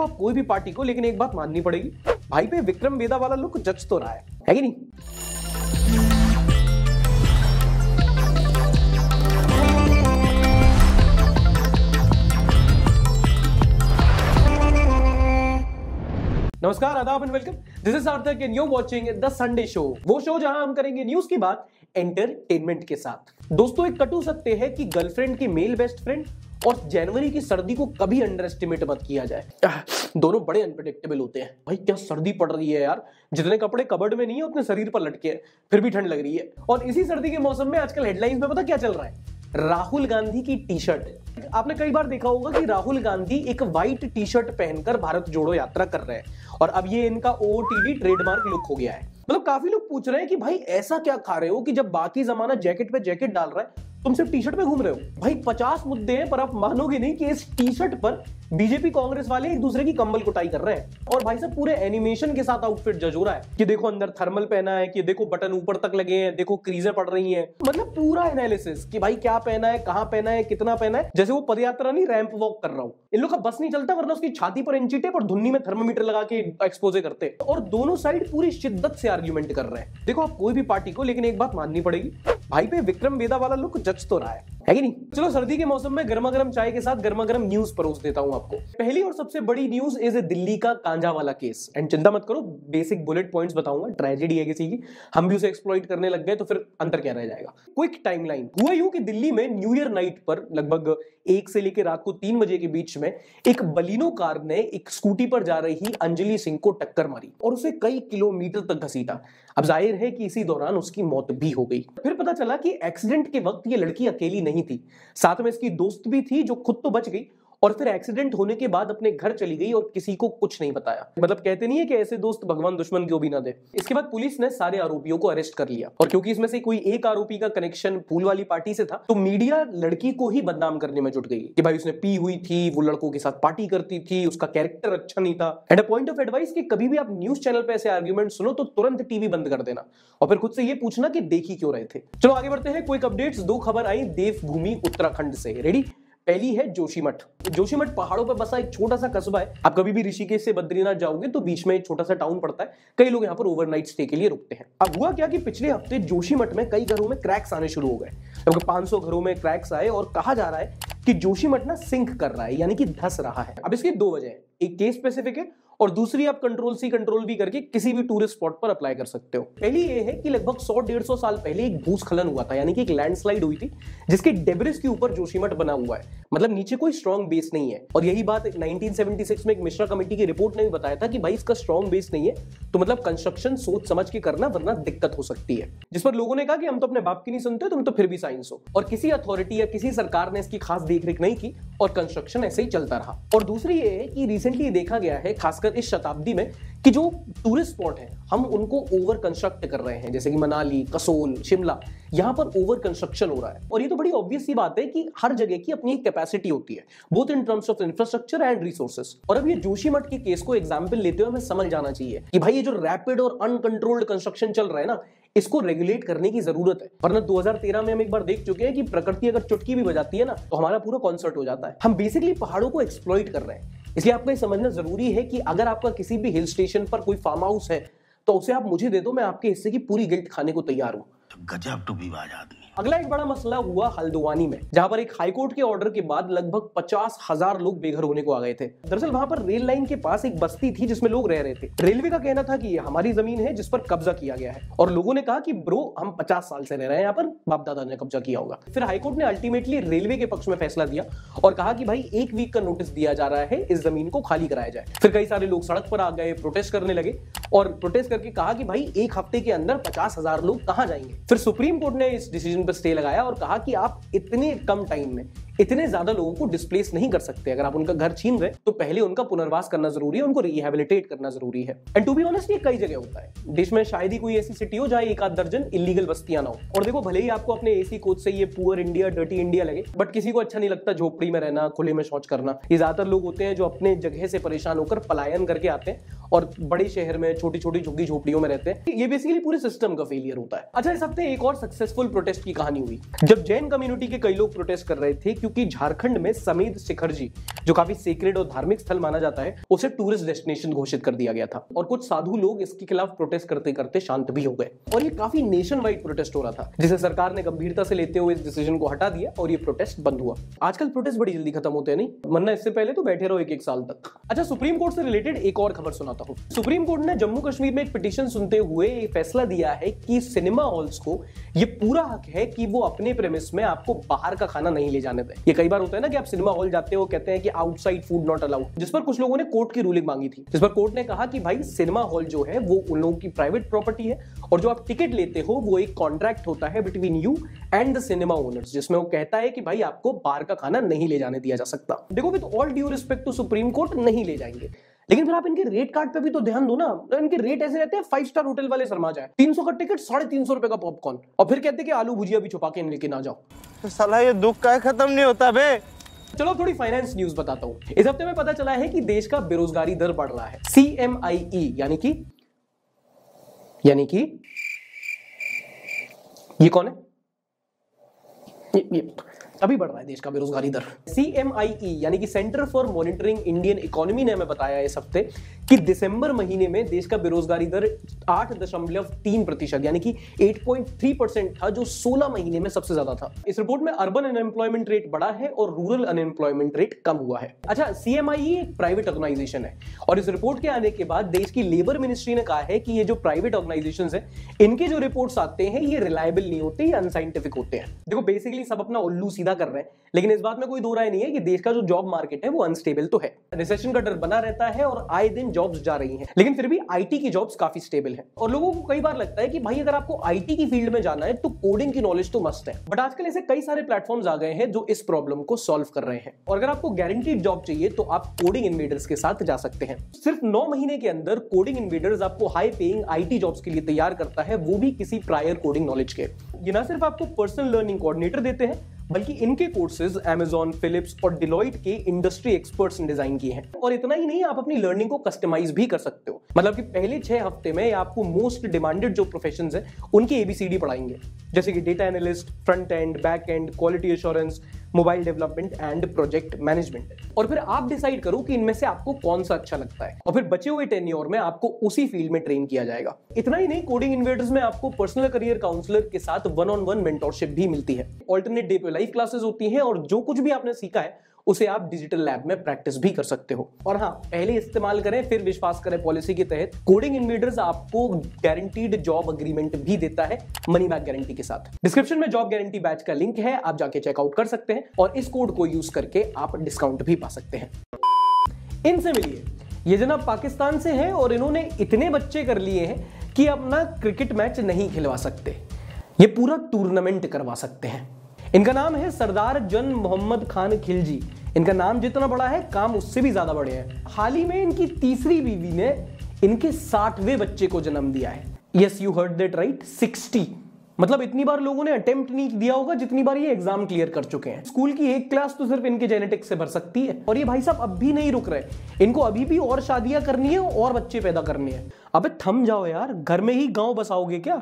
देखो आप कोई भी पार्टी को, लेकिन एक बात माननी पड़ेगी, भाई पे विक्रम वेदा वाला लुक जच तो रहा है कि नहीं? नमस्कार, आदाब एंड वेलकम। दिस इज सार्थक and you watching the Sunday show, वो शो जहां हम करेंगे न्यूज की बात एंटरटेनमेंट के साथ। दोस्तों, एक कटु सत्य है कि गर्लफ्रेंड की मेल बेस्ट फ्रेंड और जनवरी की सर्दी को कभी अंडर एस्टिमेट मत किया जाए। दोनों बड़े अनप्रेडिक्टेबल होते हैं। भाई क्या सर्दी पड़ रही है यार, जितने कपड़े कबर्ड में नहीं है उतने शरीर पर लटके हैं, फिर भी ठंड लग रही है। और इसी सर्दी के मौसम में आजकल हेडलाइंस में पता क्या चल रहा है? राहुल गांधी की टी शर्ट। आपने कई बार देखा होगा कि राहुल गांधी एक व्हाइट टी शर्ट पहनकर भारत जोड़ो यात्रा कर रहे हैं और अब ये इनका ओटीडी ट्रेडमार्क लुक हो गया है। मतलब काफी लोग पूछ रहे हैं कि भाई ऐसा क्या खा रहे हो कि जब बाकी जमाना जैकेट पे जैकेट डाल रहा है तुम सिर्फ टी शर्ट पे घूम रहे हो। भाई 50 मुद्दे हैं, पर आप मानोगे नहीं कि इस टी शर्ट पर बीजेपी कांग्रेस वाले एक दूसरे की कंबल कुटाई कर रहे हैं। और भाई साहब पूरे एनिमेशन के साथ आउटफिट जज हो रहा है कि देखो अंदर थर्मल पहना है, कि देखो बटन ऊपर तक लगे हैं, देखो क्रीजें पड़ रही हैं। मतलब पूरा एनालिसिस कि भाई क्या पहना है, कहां पहना है, कितना पहना है, जैसे वो पदयात्रा नहीं रैंप वॉक कर रहा हूं। इन लोग का बस नहीं चलता, वरना उसकी छाती पर इंची टेप और धुन्नी में थर्मोमीटर लगा के एक्सपोजे करते। और दोनों साइड पूरी शिद्दत से आर्ग्यूमेंट कर रहे हैं। देखो आप कोई भी पार्टी को, लेकिन एक बात माननी पड़ेगी, भाई पे विक्रम वेदा वाला लुक जच तो रहा है कि नहीं? चलो सर्दी के मौसम में गर्मा गर्म चाय के साथ गर्मा गर्म न्यूज परोस देता हूं आपको। पहली और सबसे बड़ी न्यूज इज दिल्ली का कांजा वाला केस। एंड चिंता मत करो, बेसिक बुलेट पॉइंट्स बताऊंगा। ट्रेजेडी है किसी की, हम भी उसे एक्सप्लॉइट करने लग गए तो फिर अंतर क्या रह जाएगा। Quick timeline. हुआ यूं कि दिल्ली में न्यू ईयर नाइट पर लगभग 1 से लेकर रात को 3 बजे के बीच में एक बलिनो कार ने एक स्कूटी पर जा रही अंजलि सिंह को टक्कर मारी और उसे कई किलोमीटर तक घसीटा। अब जाहिर है कि इसी दौरान उसकी मौत भी हो गई। फिर पता चला कि एक्सीडेंट के वक्त ये लड़की अकेली नहीं थी, साथ में इसकी दोस्त भी थी जो खुद तो बच गई और फिर एक्सीडेंट होने के बाद अपने घर चली गई और किसी को कुछ नहीं बताया। मतलब कहते नहीं है कि ऐसे दोस्त भगवान दुश्मन को भी ना दे। इसके बाद पुलिस ने सारे आरोपियों को अरेस्ट कर लिया और क्योंकि इसमें से कोई एक आरोपी का कनेक्शन पूल वाली पार्टी से था, तो मीडिया लड़की को ही बदनाम करने में जुट गई कि भाई उसने पी हुई थी, वो लड़कों के साथ पार्टी करती थी, उसका कैरेक्टर अच्छा नहीं था। And a point of advice कि कभी भी आप न्यूज चैनल पे ऐसे आर्ग्यूमेंट सुनो तो तुरंत टीवी बंद कर देना और फिर खुद से ये पूछना कि देखी क्यों रहे थे। चलो आगे बढ़ते हैं। Quick updates. 2 खबर आई देवभूमि उत्तराखंड से। रेडी? पहली है जोशीमठ। जोशीमठ पहाड़ों पर बसा एक छोटा सा कस्बा है। आप कभी भी ऋषिकेश से बद्रीनाथ जाओगे तो बीच में एक छोटा सा टाउन पड़ता है। कई लोग यहाँ पर ओवरनाइट स्टे के लिए रुकते हैं। अब हुआ क्या कि पिछले हफ्ते जोशीमठ में कई घरों में क्रैक्स आने शुरू हो गए। लगभग 500 घरों में क्रैक्स आए और कहा जा रहा है कि जोशीमठ ना सिंक कर रहा है, यानी कि धंस रहा है। अब इसकी 2 वजह है, एक केस स्पेसिफिक है और दूसरी आप कंट्रोल सी कंट्रोल भी करके किसी भी टूरिस्ट स्पॉट पर अप्लाई कर सकते हो। पहली ये है कि लगभग 100-150 साल पहले एक भूस्खलन हुआ था, यानी कि एक लैंडस्लाइड हुई थी जिसके डेब्रिस के ऊपर जोशीमठ बना हुआ है। मतलब नीचे कोई स्ट्रॉन्ग बेस नहीं है। और यही बात 1976 में एक मिश्रा कमेटी की रिपोर्ट ने भी बताया था कि भाई इसका स्ट्रॉन्ग बेस नहीं है, तो मतलब कंस्ट्रक्शन सोच समझ के करना, वरना दिक्कत हो सकती है। जिस पर लोगों ने कहा कि हम तो अपने बाप की नहीं सुनते, तुम तो फिर भी साइंस हो। और किसी अथॉरिटी या किसी सरकार ने इसकी खास देखरेख नहीं की और कंस्ट्रक्शन ऐसे ही चलता रहा। और दूसरी ये है कि रिसेंटली देखा गया है, खासकर इस शताब्दी में, कि जो टूरिस्ट स्पॉट है हम उनको ओवर कंस्ट्रक्ट कर रहे हैं। जैसे कि मनाली, कसोल, शिमला, यहां पर ओवर कंस्ट्रक्शन हो रहा है। और ये तो बड़ी ऑब्वियस सी बात है कि हर जगह की अपनी एक कैपेसिटी होती है, both in terms of infrastructure and resources. और अब ये जोशीमठ के केस को एग्जांपल लेते हुए हमें समझ जाना चाहिए कि भाई ये जो रैपिड और अनकंट्रोल्ड कंस्ट्रक्शन चल रहा है ना, इसको रेगुलेट करने की जरूरत है। वरना 2013 में हम एक बार देख चुके हैं कि प्रकृति अगर चुटकी भी बजाती है ना तो हमारा पूरा कॉन्सर्ट हो जाता है। हम बेसिकली पहाड़ों को एक्सप्लॉइट कर रहे हैं। इसलिए आपको ये समझना जरूरी है कि अगर आपका किसी भी हिल स्टेशन पर कोई फार्म हाउस है तो उसे आप मुझे दे दो, मैं आपके हिस्से की पूरी गिल्ट खाने को तैयार हूं। गजब टूबीबाज आदमी। अगला एक बड़ा मसला हुआ हल्द्वानी में, जहां पर एक हाईकोर्ट के ऑर्डर के बाद लगभग 50,000 लोग बेघर होने को आ गए थे। दरअसल वहां पर रेल लाइन के पास एक बस्ती थी जिसमें लोग रह रहे थे। रेलवे का कहना था कि ये हमारी जमीन है जिस पर कब्जा किया गया है, और लोगों ने कहा कि ब्रो हम 50 साल से रह रहे हैं यहाँ पर, बाप दादा ने कब्जा किया होगा। फिर हाईकोर्ट ने अल्टीमेटली रेलवे के पक्ष में फैसला दिया और कहा कि भाई 1 वीक का नोटिस दिया जा रहा है, इस जमीन को खाली कराया जाए। फिर कई सारे लोग सड़क पर आ गए, प्रोटेस्ट करने लगे और प्रोटेस्ट करके कहा कि भाई 1 हफ्ते के अंदर 50,000 लोग कहां जाएंगे। फिर सुप्रीम कोर्ट ने इस डिसीजन पर स्टे लगाया और कहा कि आप इतने कम टाइम में इतने ज्यादा लोगों को डिस्प्लेस नहीं कर सकते। अगर आप उनका घर छीन रहे तो पहले उनका पुनर्वास करना जरूरी है, उनको रिहैबिलिटेट करना जरूरी है। एंड टू बी ऑनेस्ट ये कई जगह होता है। देश में शायद ही कोई ऐसी सिटी हो जहां 1 आध दर्जन इलीगल बस्तियां ना हो। और देखो भले ही आपको अपने एसी कोच से ये पुअर इंडिया, डर्टी इंडिया लगे, बट किसी को अच्छा नहीं लगता झोपड़ी में रहना, खुले में शौच करना। ये ज्यादातर लोग होते हैं जो अपने जगह से परेशान होकर पलायन करके आते हैं और बड़े शहर में छोटी छोटी झुग्गी झोपड़ियों में रहते हैं। ये बेसिकली पूरे सिस्टम का फेलियर होता है। अच्छा, इस हफ्ते एक और सक्सेसफुल प्रोटेस्ट की कहानी हुई जब जैन कम्युनिटी के कई लोग प्रोटेस्ट कर रहे थे क्योंकि चूंकि झारखंड में समेत शिखर जी, जो काफी सेक्रेड और धार्मिक स्थल माना जाता है, उसे टूरिस्ट डेस्टिनेशन घोषित कर दिया गया था और कुछ साधु लोग इसके खिलाफ प्रोटेस्ट करते करते शांत भी हो गए और ये काफी नेशन वाइड प्रोटेस्ट हो रहा था, जिसे सरकार ने गंभीरता से लेते हुए इस डिसीजन को हटा दिया और ये प्रोटेस्ट बंद हुआ। आजकल प्रोटेस्ट बड़ी जल्दी खत्म होते हैं नहीं, वरना इससे पहले तो बैठे रहो एक साल तक। अच्छा, सुप्रीम कोर्ट से रिलेटेड एक और खबर सुनाता हूं। सुप्रीम कोर्ट ने जम्मू कश्मीर में एक पिटीशन सुनते हुए एक फैसला दिया है कि सिनेमा हॉल्स को ये पूरा हक है कि वो अपने प्रेमिस में आपको बाहर का खाना नहीं ले जाने दें। ये कई बार होता है ना कि आप सिनेमा हॉल जाते हो, कहते हैं कि आउटसाइड फूड नॉट अलाउड, जिस पर कुछ लोगों ने कोर्ट की रूलिंग मांगी थी, जिस पर कोर्ट ने कहा कि भाई सिनेमा हॉल जो है वो उन लोगों की प्राइवेट प्रॉपर्टी है और जो आप टिकट लेते हो वो एक कॉन्ट्रैक्ट होता है between you and the cinema owners, जिसमें वो कहता है कि भाई आपको बाहर का खाना नहीं ले जाने दिया जा सकता। देखो with all due respect to supreme court, नहीं ले जाएंगे, लेकिन फिर आप इनके रेट कार्ड पे भी तो ध्यान दो ना। इनके रेट ऐसे रहते हैं 5 स्टार होटल वाले शर्मा जाए, 300 का टिकट, 350 रुपए का पॉपकॉर्न, और फिर कहते हैं कि आलू भुजिया भी छुपा के लेके ना जाओ। तो साला ये दुख का खत्म नहीं होता बे। चलो थोड़ी फाइनेंस न्यूज बताता हूं। इस हफ्ते में पता चला है कि देश का बेरोजगारी दर बढ़ रहा है। CMIE यानी कि ये कौन है? ये अभी बढ़ रहा है देश का बेरोजगारी दर। CMIE यानी कि centre for monitoring Indian economy ने हमें बताया इस हफ्ते कि दिसंबर महीने में देश का बेरोजगारी दर 8.3% यानी कि 8.3% था, जो 16 महीने में सबसे ज्यादा था। इस रिपोर्ट में अर्बन अनएम्प्लॉयमेंट रेट बढ़ा है और रूरल अनएम्प्लॉयमेंट रेट कम हुआ है। अच्छा, CMIE एक प्राइवेट ऑर्गेनाइजेशन है और इस रिपोर्ट के आने के बाद देश की लेबर मिनिस्ट्री ने कहा है कि ये जो प्राइवेट ऑर्गेनाइजेशन है, इनके जो रिपोर्ट्स आते हैं ये रिलायबल नहीं होते, ये अनसाइंटिफिक होते हैं। देखो बेसिकली सब अपना उल्लू सीधा कर रहे हैं, लेकिन इस बात में कोई दो राय नहीं है कि देश का जो जॉब मार्केट है वो अनस्टेबल तो है। रिसेशन का डर बना रहता है और आए दिन जॉब्स जा रही हैं, लेकिन फिर भी आईटी की जॉब्स काफी स्टेबल है। और लोगों को कई बार लगता है कि भाई अगर आपको आईटी की फील्ड में जाना है तो कोडिंग की नॉलेज तो मस्त है, बट आजकल ऐसे कई सारे प्लेटफॉर्म्स आ गए हैं जो इस प्रॉब्लम को सॉल्व कर रहे हैं। और अगर आपको गारंटीड जॉब चाहिए तो आप कोडिंग इन्वेडर्स के साथ जा सकते हैं। सिर्फ 9 महीने के अंदर कोडिंग इन्वेडर्स आपको हाई पेइंग आईटी जॉब्स के लिए तैयार करता है, वो भी किसी प्रायर कोडिंग नॉलेज के। ये ना सिर्फ आपको पर्सनल लर्निंग कोऑर्डिनेटर देते हैं, बल्कि इनके कोर्सेज Amazon, फिलिप्स और डिलॉयट के इंडस्ट्री एक्सपर्ट्स ने डिजाइन किए हैं। और इतना ही नहीं, आप अपनी लर्निंग को कस्टमाइज भी कर सकते हो। मतलब कि पहले 6 हफ्ते में आपको मोस्ट डिमांडेड जो प्रोफेशंस हैं उनके ABCD पढ़ाएंगे, जैसे कि data analyst, front end, back and, quality assurance, mobile development and project management. और फिर आप डिसाइड करो कि इनमें से आपको कौन सा अच्छा लगता है और फिर बचे हुए टेन्योर में आपको उसी फील्ड में ट्रेन किया जाएगा। इतना ही नहीं, कोडिंग इन्वेडर्स में आपको पर्सनल करियर काउंसलर के साथ 1-on-1 मेंटरशिप भी मिलती है। ऑल्टरनेट डे पे लाइव क्लासेस होती हैं और जो कुछ भी आपने सीखा है उसे आप डिजिटल लैब में प्रैक्टिस भी कर सकते हो। और हाँ, पहले इस्तेमाल करें फिर विश्वास करें पॉलिसी के तहत कोडिंग इन्वेडर्स आपको गारंटीड जॉब अग्रीमेंट भी देता है, मनी बैक गारंटी के साथ। डिस्क्रिप्शन में जॉब गारंटी बैच का लिंक है, आप जाके चेकआउट कर सकते हैं और इस कोड को यूज करके आप डिस्काउंट भी पा सकते हैं। इनसे मिलिए, ये जनाब पाकिस्तान से हैं और इन्होंने इतने बच्चे कर लिए हैं कि अपना क्रिकेट मैच नहीं खिलवा सकते, ये पूरा टूर्नामेंट करवा सकते हैं। इनका नाम है सरदार जन मोहम्मद खान खिलजी। इनका नाम जितना बड़ा है काम उससे भी ज्यादा बड़े हैं। हाल ही में इनकी तीसरी बीवी ने इनके 60वें बच्चे को जन्म दिया है। Yes, you heard that right, 60। मतलब इतनी बार लोगों ने अटेम्प्ट नहीं दिया होगा जितनी बार ये एग्जाम क्लियर कर चुके हैं। स्कूल की एक क्लास तो सिर्फ इनके जेनेटिक्स से भर सकती है। और ये भाई साहब अब भी नहीं रुक रहे, इनको अभी भी और शादियां करनी है और बच्चे पैदा करने हैं। अबे थम जाओ यार, घर में ही गांव बसाओगे क्या?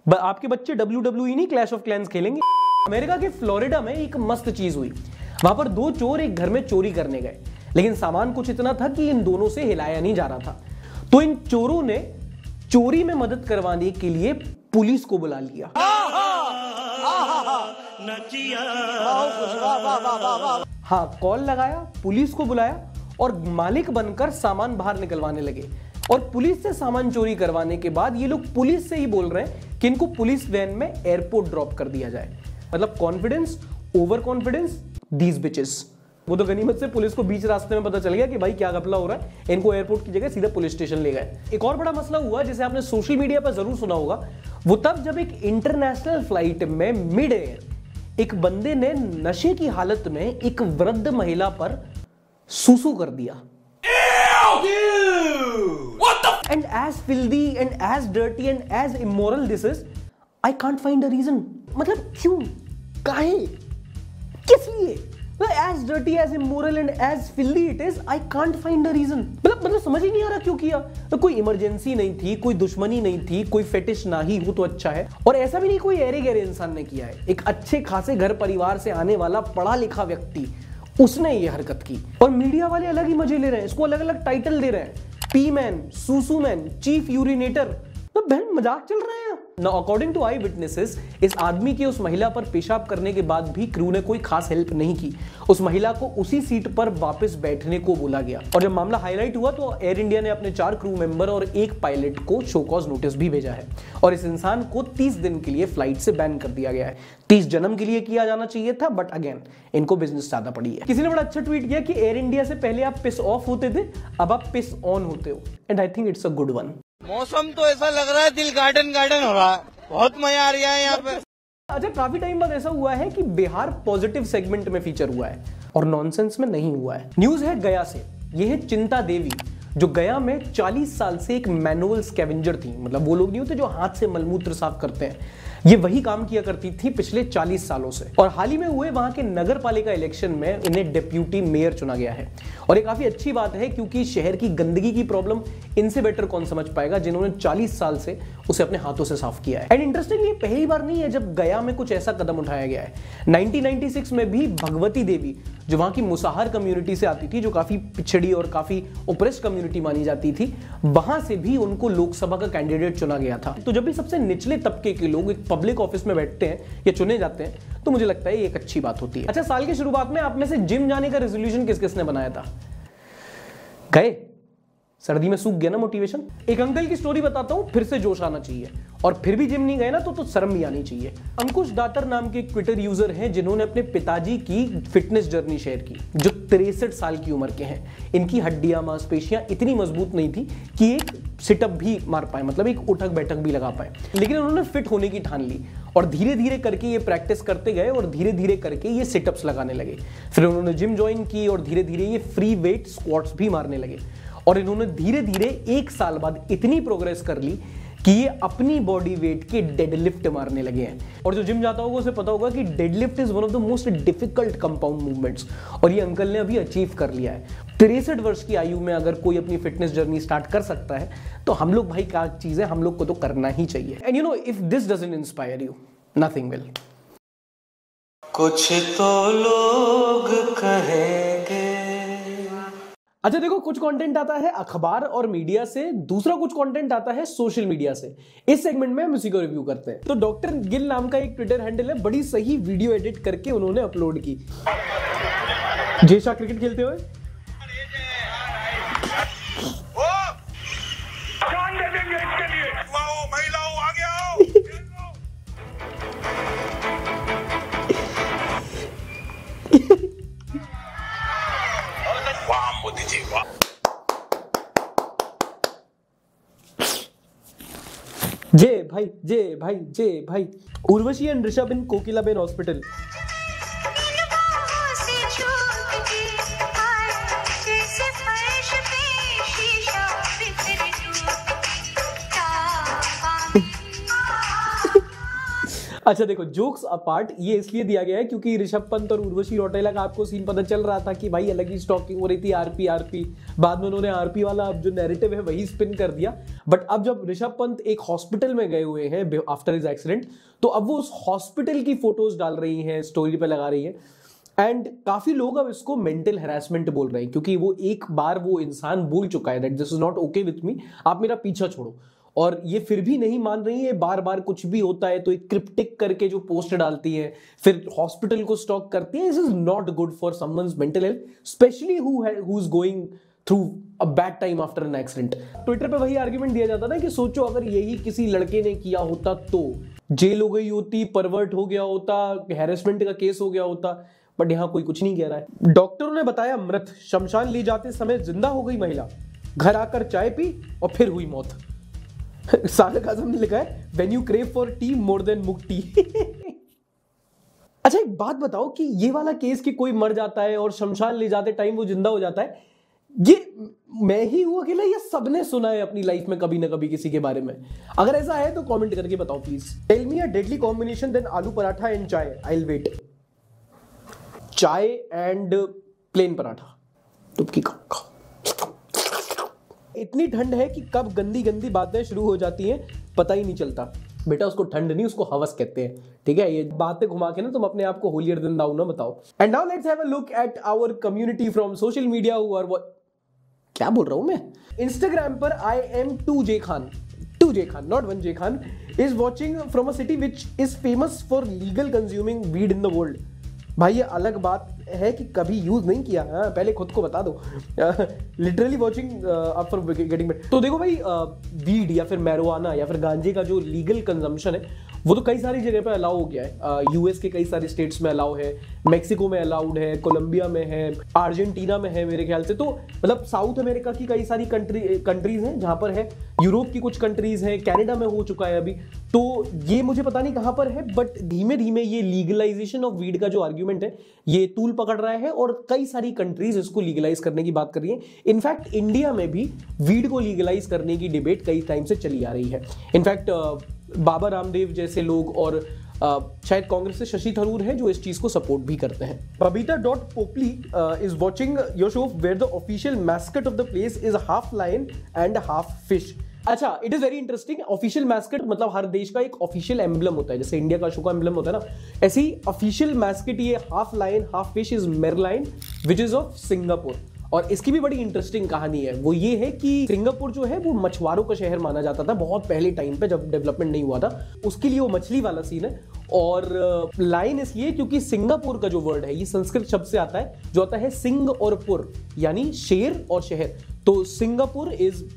आपके बच्चे WWE नहीं क्लैश ऑफ क्लैंस खेलेंगे। अमेरिका के फ्लोरिडा में एक मस्त चीज हुई। वहां पर 2 चोर एक घर में चोरी करने गए, लेकिन सामान कुछ इतना था कि इन दोनों से हिलाया नहीं जा रहा था। तो इन चोरों ने चोरी में मदद करवाने के लिए पुलिस को बुला लिया। हाँ, कॉल लगाया, पुलिस को बुलाया और मालिक बनकर सामान बाहर निकलवाने लगे। और पुलिस से सामान चोरी करवाने के बाद ये लोग पुलिस से ही बोल रहे हैं कि इनको पुलिस वैन में एयरपोर्ट ड्रॉप कर दिया जाए। मतलब confidence, over confidence, these bitches. वो तो गनीमत से पुलिस को बीच रास्ते में पता चल गया कि भाई क्या घपला हो रहा है, इनको एयरपोर्ट की जगह सीधा पुलिस स्टेशन ले गए। एक और बड़ा मसला हुआ जिसे आपने सोशल मीडिया पर जरूर सुना होगा, वो तब जब एक इंटरनेशनल फ्लाइट में मिड एयर एक बंदे ने नशे की हालत में एक वृद्ध महिला पर सूसू कर दिया। And as filthy and as dirty and as immoral this is, I can't find a reason. मतलब क्यों, काहे, किस लिए? As dirty, as immoral and as filthy it is, I can't find a reason. मतलब समझ ही नहीं आ रहा क्यों किया। तो कोई इमरजेंसी नहीं थी, कोई दुश्मनी नहीं थी, कोई फेटिश ना ही हो तो अच्छा है। और ऐसा भी नहीं कोई ऐरे गहरे इंसान ने किया है, एक अच्छे खासे घर परिवार से आने वाला पढ़ा लिखा व्यक्ति, उसने ये हरकत की। और मीडिया वाले अलग ही मजे ले रहे हैं, इसको अलग अलग टाइटल दे रहे हैं, पी मैन, सुसु मैन, चीफ यूरिनेटर। तो बहन मजाक चल रहा है। Now, according to I witnesses, इस आदमी के उस महिला पर पेशाब करने के बाद भी क्रू ने कोई खास हेल्प नहीं की। उस महिला को उसी सीट पर वापस बैठने को बोला गया। और जब मामला हाईलाइट हुआ तो एयर इंडिया ने अपने 4 क्रू मेंबर और 1 पायलट को शो कॉज नोटिस भी भेजा है। और इस इंसान को 30 दिन के लिए फ्लाइट से बैन कर दिया गया है। 30 जन्म के लिए किया जाना चाहिए था, बट अगेन इनको बिजनेस ज्यादा पड़ी है। किसी ने बड़ा अच्छा ट्वीट किया कि एयर इंडिया से पहले आप पिस ऑफ होते थे, अब आप पिस ऑन होते हो। And I think it's a good one. मौसम तो ऐसा लग रहा है दिल गार्डन गार्डन हो रहा है, बहुत मजा आ रहा है यहाँ पे। अच्छा, काफी टाइम बाद ऐसा हुआ है कि बिहार पॉजिटिव सेगमेंट में फीचर हुआ है और नॉनसेंस में नहीं हुआ है। न्यूज है गया से। यह है चिंता देवी, जो गया में 40 साल से एक मैनुअल स्कैवेंजर थी। मतलब वो लोग नहीं होते जो हाथ से मलमूत्र साफ करते हैं, ये वही काम किया करती थी पिछले 40 सालों से। और हाल ही में हुए वहां के नगर पालिका इलेक्शन में इन्हें डिप्यूटी मेयर चुना गया है। और ये काफी अच्छी बात है, क्योंकि शहर की गंदगी की प्रॉब्लम इनसे बेटर कौन समझ पाएगा जिन्होंने 40 साल से उसे अपने हाथों से साफ किया है। एंड इंटरेस्टिंगली पहली बार नहीं है जब गया में कुछ ऐसा कदम उठाया गया है। 1996 में भी भगवती देवी, जो वहां की मुसाहर कम्युनिटी से आती थी, जो काफी पिछड़ी और काफी ओप्रेस्ड कम्युनिटी मानी जाती थी, वहां से भी उनको लोकसभा का कैंडिडेट चुना गया था। तो जब भी सबसे निचले तबके के लोग एक पब्लिक ऑफिस में बैठते हैं या चुने जाते हैं, तो मुझे लगता है ये एक अच्छी बात होती है। अच्छा, साल की शुरुआत में आप में से जिम जाने का रेजोल्यूशन किस किसने बनाया था? गए? सर्दी में सूख गया ना मोटिवेशन। एक अंकल की स्टोरी बताता हूं, फिर से जोश आना चाहिए। और फिर भी जिम नहीं गए ना तो शर्म भी आनी चाहिए। अंकुश दातर नाम के ट्विटर यूजर हैं जिन्होंने अपने पिताजी की फिटनेस जर्नी शेयर की, जो 63 साल की उम्र के हैं। इनकी हड्डियां मांसपेशियां इतनी मजबूत नहीं थी कि एक सिटअप भी मार पाए, मतलब एक उठक बैठक भी लगा पाए, लेकिन उन्होंने फिट होने की ठान ली और धीरे धीरे करके ये प्रैक्टिस करते गए और धीरे धीरे करके ये सिटअप्स लगाने लगे। फिर उन्होंने जिम ज्वाइन की और धीरे धीरे ये फ्री वेट स्क्वाट्स भी मारने लगे। और इन्होंने धीरे धीरे 1 साल बाद इतनी प्रोग्रेस कर ली कि ये अपनी बॉडी वेट के डेडलिफ्ट मारने लगे हैं। और जो जिम जाता होगा उसे पता होगा कि deadlift is one of the most difficult compound movements, और ये अंकल ने अभी अचीव कर लिया है। 63 वर्ष की आयु में अगर कोई अपनी फिटनेस जर्नी स्टार्ट कर सकता है, तो हम लोग भाई क्या चीज है, हम लोग को तो करना ही चाहिए। And you know, if this doesn't inspire you, nothing will. कुछ तो लोग कहेंगे। अच्छा देखो, कुछ कंटेंट आता है अखबार और मीडिया से, दूसरा कुछ कंटेंट आता है सोशल मीडिया से। इस सेगमेंट में हम उसी को रिव्यू करते हैं। तो डॉक्टर गिल नाम का एक ट्विटर हैंडल है, बड़ी सही वीडियो एडिट करके उन्होंने अपलोड की। जय शाह क्रिकेट खेलते हुए जय भाई, जय भाई, जय भाई। Urvashi and Rishabh in Kokilaben hospital. अच्छा देखो, जोक्स अपार्ट, ये इसलिए दिया गया है क्योंकि ऋषभ पंत और उर्वशी रौटेला का आपको सीन पता चल रहा था कि भाई अलग ही स्टॉकिंग हो रही थी, आरपी। बाद में उन्होंने आरपी वाला जो नैरेटिव है वही स्पिन कर दिया। बट अब जब ऋषभ पंत एक हॉस्पिटल में गए हुए हैं आफ्टर हिज एक्सीडेंट, तो अब वो उस हॉस्पिटल की फोटोज डाल रही हैं, स्टोरी पे लगा रही है। एंड काफी लोग अब इसको मेंटल हैरेसमेंट बोल रहे हैं, क्योंकि वो एक बार वो इंसान बोल चुका है that this is not okay with me, आप मेरा पीछा छोड़ो। और ये फिर भी नहीं मान रही है, बार बार कुछ भी होता है तो एक क्रिप्टिक करके जो पोस्ट डालती है, फिर हॉस्पिटल को स्टॉक करती है। This is not good for someone's mental health, specially who is going through a bad time after an accident. Twitter पे वही आर्ग्यूमेंट दिया जाता ना कि सोचो अगर यही किसी लड़के ने किया होता तो जेल हो गई होती, परवर्ट हो गया होता, हैरेसमेंट का केस हो गया होता। बट यहाँ कोई कुछ नहीं कह रहा है। डॉक्टरों ने बताया मृत, शमशान ले जाते समय जिंदा हो गई महिला, घर आकर चाय पी और फिर हुई मौत। सादिक आजम ने लिखा है when you crave for T more than मुक टी। अच्छा एक बात बताओ कि ये वाला केस कि कोई मर जाता है और शमशान ले जाते टाइम वो जिंदा हो जाता है, ये मैं ही हूं अकेला या सबने सुना है अपनी लाइफ में कभी ना कभी किसी के बारे में? अगर ऐसा है तो कमेंट करके बताओ please. Tell me a deadly combination than aloo paratha and chai, I will wait. Chai and plain paratha, तुम की खाओ। इतनी ठंड है कि कब गंदी गंदी बातें शुरू हो जाती हैं पता ही नहीं चलता। बेटा उसको ठंड नहीं, उसको हवस कहते हैं, ठीक है। ये बातें घुमा के ना तुम अपने आप को होलियर देन दाऊ ना बताओ। And now let's have a look at our community from social media who are क्या बोल रहा हूं मैं। इंस्टाग्राम पर I am 2J Khan, not 1J Khan, is watching from a city which is famous for legal consuming weed in the world। भाई ये अलग बात है कि कभी यूज नहीं किया, पहले खुद को बता दो। Literally watching up for getting bet. तो देखो भाई, वीड या फिर मैरिजुआना या फिर गांजे का जो लीगल कंजम्पशन है वो तो कई सारी जगह पे अलाउ हो गया है। यूएस के कई सारे स्टेट्स में अलाउ है, मेक्सिको में अलाउड है, कोलंबिया में है, अर्जेंटीना में है मेरे ख्याल से। तो मतलब साउथ अमेरिका की कई सारी कंट्रीज हैं जहां पर है, यूरोप की कुछ कंट्रीज हैं, कनाडा में हो चुका है अभी। तो ये मुझे पता नहीं कहां पर है, बट धीमे धीमे ये लीगलाइजेशन ऑफ वीड का जो आर्ग्यूमेंट है ये तूल पकड़ रहा है और कई सारी कंट्रीज इसको लीगलाइज करने की बात कर रही है। इनफैक्ट इंडिया में भी वीड को लीगलाइज करने की डिबेट कई टाइम से चली आ रही है। इनफैक्ट बाबा रामदेव जैसे लोग और शायद कांग्रेस से शशि थरूर है जो इस चीज को सपोर्ट भी करते हैं। Babita.Popli is watching your show where the official mascot of the place is half lion and half fish। अच्छा, it is very interesting. Official mascot मतलब हर देश का एक ऑफिशियल एम्बलम होता है, जैसे इंडिया का अशोका एम्बलम होता है ना, ऐसे ही ऑफिशियल मैस्कट ये half lion half fish is Merlion which is of Singapore. और इसकी भी बड़ी इंटरेस्टिंग कहानी है। वो ये है कि सिंगापुर जो है वो मछुआरों का शहर माना जाता था बहुत पहले टाइम पे, जब डेवलपमेंट नहीं हुआ था। उसके लिए वो मछली वाला सीन है। और लाइन इसलिए क्योंकि सिंगापुर का जो वर्ड है ये संस्कृत शब्द से आता है जो आता है सिंग और पुर, यानी शेर और शहर। तो सिंगापुर इज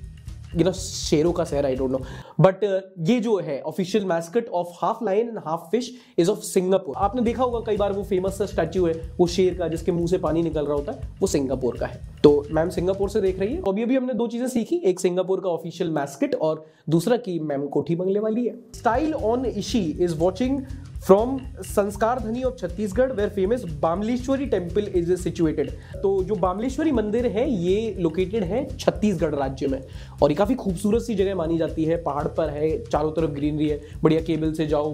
शेरों का शहर, आई डोंट नो, बट ये जो है official mascot of half lion and half fish is of Singapore. आपने देखा होगा कई बार वो फेमस सा स्टैच्यू है वो शेर का जिसके मुंह से पानी निकल रहा होता है, वो सिंगापुर का है। तो मैम सिंगापुर से देख रही है। अभी हमने दो चीजें सीखी, एक सिंगापुर का ऑफिशियल मैस्कट और दूसरा की मैम कोठी बंगले वाली है। Style on Ishi is watching from Sanskardhani of Chhattisgarh where famous Bambleshwari temple is situated. तो जो बामलेश्वरी मंदिर है ये लोकेटेड है छत्तीसगढ़ राज्य में और ये काफी खूबसूरत सी जगह मानी जाती है। पहाड़ पर है, चारों तरफ ग्रीनरी है, बढ़िया केबल से जाओ,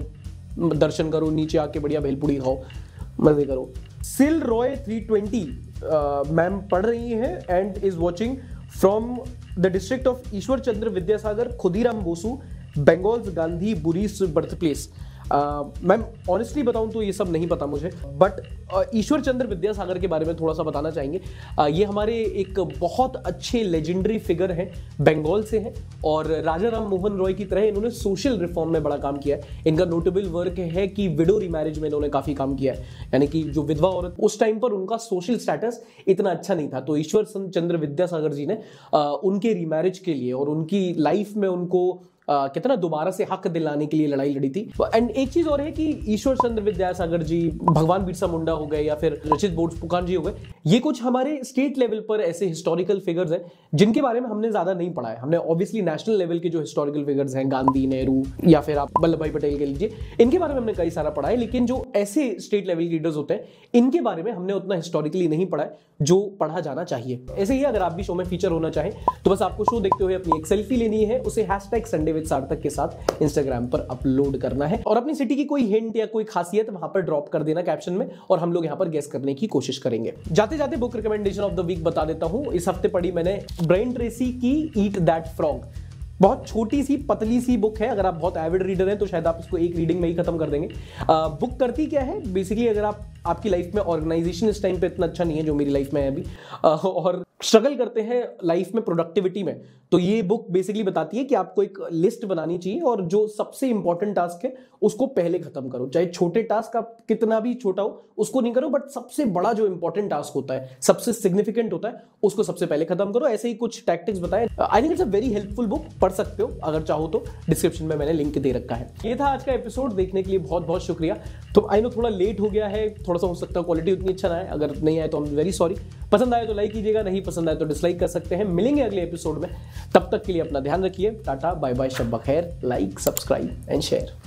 दर्शन करो, नीचे आके बढ़िया भेलपुड़ी खाओ, मजे करो। सिल रॉय 320 मैम पढ़ रही है and is watching from the district of Ishwar Chandra Vidyasagar Khudiram Bose, Bengal's Gandhi Buri's birth place. Ma'am honestly बताऊं तो ये सब नहीं पता मुझे, बट ईश्वर चंद्र विद्यासागर के बारे में थोड़ा सा बताना चाहेंगे। ये हमारे एक बहुत अच्छे लेजेंडरी फिगर हैं, बंगाल से हैं और राजा राम मोहन रॉय की तरह इन्होंने सोशल रिफॉर्म में बड़ा काम किया है। इनका नोटेबल वर्क है कि विडो रीमैरिज में इन्होंने काफी काम किया है, यानी कि जो विधवा औरत, उस टाइम पर उनका सोशल स्टेटस इतना अच्छा नहीं था, तो ईश्वर चंद्र विद्यासागर जी ने उनके रीमैरिज के लिए और उनकी लाइफ में उनको कितना दोबारा से हक दिलाने के लिए लड़ाई लड़ी थी। एंड एक चीज और है कि ईश्वर चंद्र विद्यासागर जी, भगवान बिरसा मुंडा हो गए या फिर रचित बोरफुकन जी हो गए, ये कुछ हमारे स्टेट लेवल पर ऐसे हिस्टोरिकल फिगर्स हैं जिनके बारे में हमने ज्यादा नहीं पढ़ा है। हमने ऑब्वियसली नेशनल लेवल के जो हिस्टोरिकल फिगर्स हैं, गांधी, नेहरू या फिर आप वल्लभ भाई पटेल के लीजिए, इनके बारे में हमने कई सारा पढ़ा है। लेकिन जो ऐसे स्टेट लेवल लीडर्स होते हैं इनके बारे में हमने उतना हिस्टोरिकली नहीं पढ़ा है जो पढ़ा जाना चाहिए। ऐसे ही अगर आप भी शो में फीचर होना चाहें तो बस आपको शो देखते हुए अपनी एक सेल्फी लेनी है, उसे #SundayWithSarthak के साथ इंस्टाग्राम पर अपलोड करना है और अपनी सिटी की कोई हिंट या कोई खासियत वहां पर ड्रॉप कर देना कैप्शन में और हम लोग यहां पर गेस करने की कोशिश करेंगे। जाते जाते book recommendation of the week बता देता हूं। इस हफ्ते पढ़ी मैंने ब्रायन ट्रेसी की ईट दैट फ्रॉग। बहुत छोटी सी पतली सी बुक है, अगर आप बहुत एविड रीडर हैं तो शायद आप इसको एक रीडिंग में ही खत्म कर देंगे। बुक करती क्या है बेसिकली, अगर आपकी लाइफ में ऑर्गेनाइजेशन इस टाइम पे इतना अच्छा नहीं है जो मेरी लाइफ में है अभी, और स्ट्रगल करते हैं लाइफ में प्रोडक्टिविटी में, तो ये बुक बेसिकली बताती है कि आपको एक लिस्ट बनानी चाहिए और जो सबसे इंपॉर्टेंट टास्क है उसको पहले खत्म करो। चाहे छोटे टास्क आप कितना भी छोटा हो उसको नहीं करो, बट सबसे बड़ा जो इंपॉर्टेंट टास्क होता है, सबसे सिग्निफिकेंट होता है, उसको सबसे पहले खत्म करो। ऐसे ही कुछ टैक्टिक्स बताए। I think it's a very helpful book, पढ़ सकते हो अगर चाहो तो, डिस्क्रिप्शन में मैंने लिंक दे रखा है। ये था आज का एपिसोड, देखने के लिए बहुत बहुत शुक्रिया। तो आई नो थोड़ा लेट हो गया है, थोड़ा सा हो सकता है क्वालिटी उतनी अच्छा ना है, अगर नहीं आए तो आई एम वेरी सॉरी। पसंद आए तो लाइक कीजिएगा, नहीं पसंद आए तो डिसलाइक कर सकते हैं। मिलेंगे अगले एपिसोड में, तब तक के लिए अपना ध्यान रखिए। टाटा बाय बाय, शब्बा खैर, लाइक, सब्सक्राइब एंड शेयर।